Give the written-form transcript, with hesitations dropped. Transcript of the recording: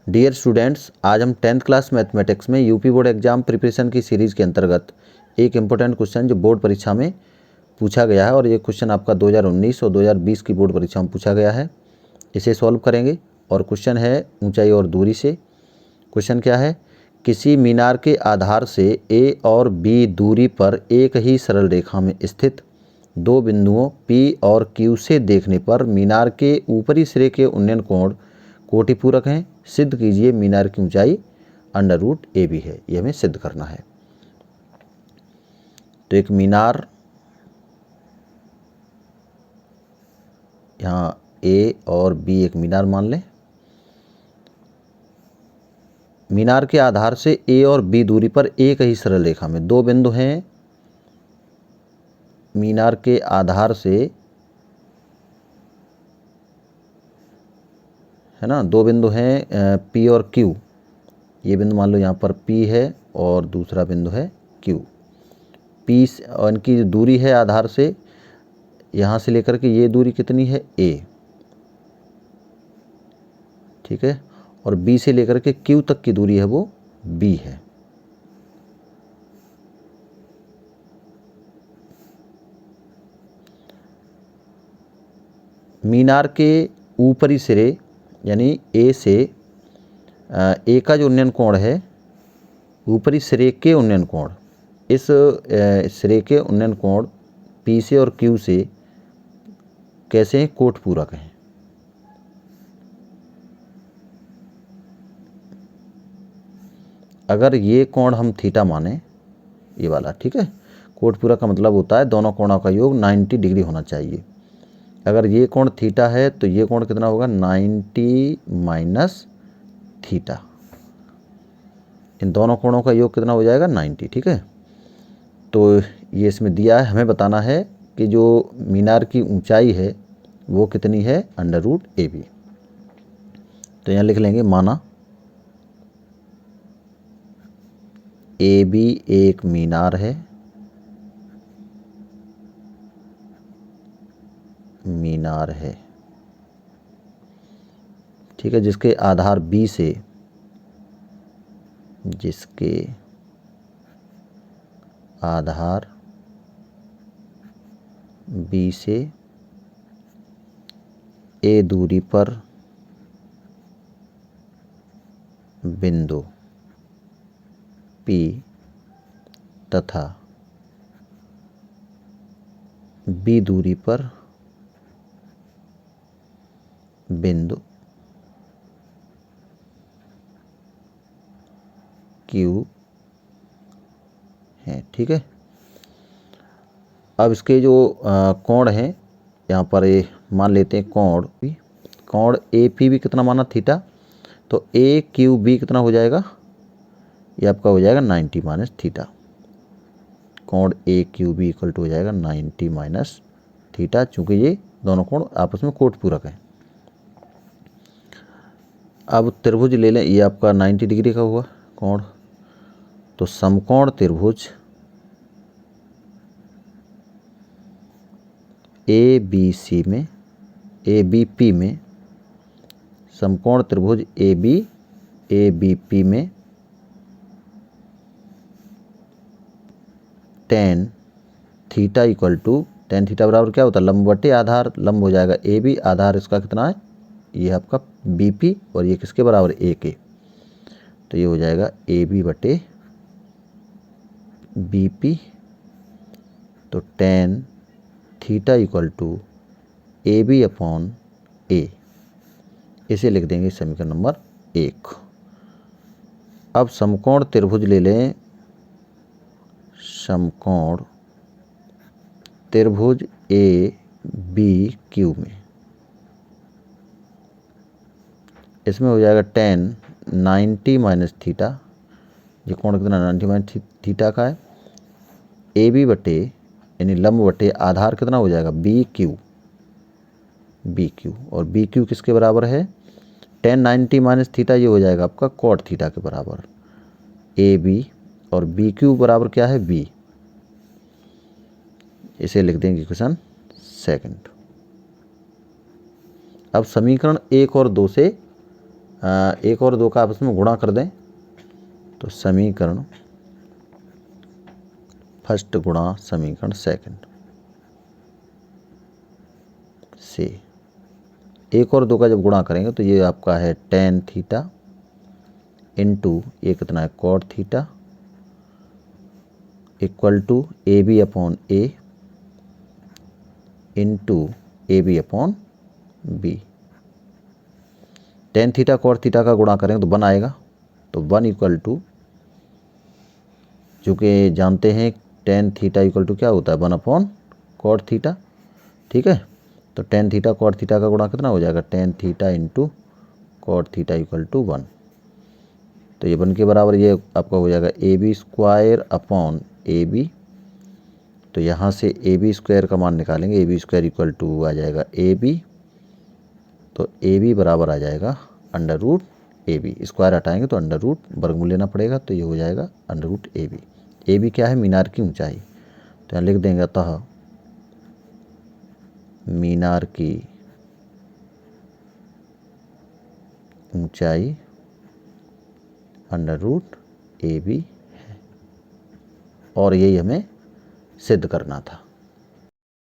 Dear students, आज हम 10th class mathematics में यूपी बोर्ड एग्जाम प्रिपरेशन की सीरीज़ के अंतर्गत एक इम्पोर्टेंट क्वेश्चन जो बोर्ड परीक्षा में पूछा गया है और ये क्वेश्चन आपका 2019 और 2020 की बोर्ड परीक्षा में पूछा गया है, इसे सॉल्व करेंगे। और क्वेश्चन है ऊंचाई और दूरी से। क्वेश्चन क्या है? किसी मीनार के आधार से ए और बी दूरी पर एक ही सरल रेखा में स्थित दो बिंदुओं P और Q से देखने पर मीनार के ऊपरी सिरे के उन्नयन कोण कोटिपूरक हैं। सिद्ध कीजिए मीनार की ऊंचाई √AB है। ये हमें सिद्ध करना है। तो एक मीनार, यहाँ A और B एक मीनार मान लें। मीनार के आधार से A और B दूरी पर एक ही सरल रेखा में दो बिंदु हैं। मीनार के आधार से, है ना, दो बिंदु हैं P और Q। ये बिंदु मान लो यहाँ पर P है और दूसरा बिंदु है Q। P और इनकी दूरी है आधार से, यहाँ से लेकर के ये दूरी कितनी है A, ठीक है, और B से लेकर के Q तक की दूरी है वो B है। मीनार के ऊपरी सिरे यानी A से A का जो उन्नयन कोण है, ऊपरी सिरे के उन्नयन कोण, इस सिरे के उन्नयन कोण P से और Q से कैसे हैं? कोटपूरक हैं। अगर ये कोण हम थीटा माने, ये वाला, ठीक है, कोटपूरक का मतलब होता है दोनों कोणों का योग 90 डिग्री होना चाहिए। अगर ये कोण थीटा है तो ये कोण कितना होगा? 90 माइनस थीटा। इन दोनों कोणों का योग कितना हो जाएगा? 90, ठीक है। तो ये इसमें दिया है, हमें बताना है कि जो मीनार की ऊंचाई है वो कितनी है? √AB। तो यहाँ लिख लेंगे, माना AB एक मीनार है, ठीक है, जिसके आधार B से, A दूरी पर बिंदु P तथा B दूरी पर बिंदु Q है, ठीक है। अब इसके जो कोण हैं, यहाँ पर ये मान लेते हैं कोण AP भी कितना माना? थीटा। तो AQB कितना हो जाएगा? ये आपका हो जाएगा 90 माइनस थीटा। कोण AQB इक्वल टू हो जाएगा 90 माइनस थीटा, चूँकि ये दोनों कोण आपस में कोटपूरक हैं। अब त्रिभुज ले लें, ये आपका 90 डिग्री का हुआ कोण। तो समकोण त्रिभुज ABC में, ABP में, समकोण त्रिभुज ABP में tan थीटा इक्वल टू, tan थीटा बराबर क्या होता है? लंब बटे आधार। लंब हो जाएगा AB, आधार इसका कितना है? ये आपका BP, और ये किसके बराबर? A के। तो ये हो जाएगा AB बटे BP। तो tan थीटा equal to AB upon A, इसे लिख देंगे समीकरण नंबर 1। अब समकोण त्रिभुज ले लें, समकोण त्रिभुज ABQ में, इसमें हो जाएगा tan 90 माइनस थीटा। ये कोण कितना? 90 माइनस थीटा का है। AB बटे, यानी लंब बटे आधार कितना हो जाएगा? BQ, और BQ किसके बराबर है? tan 90 माइनस थीटा, ये हो जाएगा आपका कॉट थीटा के बराबर। AB और BQ बराबर क्या है? B। इसे लिख देंगे क्वेश्चन 2। अब समीकरण 1 और 2 से एक और दो का आपस में गुणा कर दें तो समीकरण फर्स्ट गुणा समीकरण सेकंड से एक और दो का जब गुणा करेंगे तो ये आपका है tan थीटा इंटू ये कितना है cot थीटा equal to A B upon A into A B upon B. tan थीटा cot थीटा का गुणा करेंगे तो 1 आएगा, तो 1 इक्वल टू, चूँकि जानते हैं tan थीटा इक्वल टू क्या होता है 1 अपॉन cot थीटा, ठीक है। तो tan थीटा cot थीटा का गुणा कितना हो जाएगा tan थीटा इंटू cot थीटा इक्वल टू 1। तो ये 1 के बराबर ये आपका हो जाएगा A B square upon A B. तो यहाँ से ए बी स्क्वायर का मान निकालेंगे, A B square equal to आ जाएगा ए बी, तो ए बी बराबर आ जाएगा under root A B. Square हटाएंगे तो अंडर रूट वर्गमूल लेना पड़ेगा, तो ये हो जाएगा under root A B. A B क्या है मीनार की ऊंचाई, तो यहाँ लिख देंगे अतः मीनार की ऊंचाई अंडर रूट ए बी है, और यही हमें सिद्ध करना था।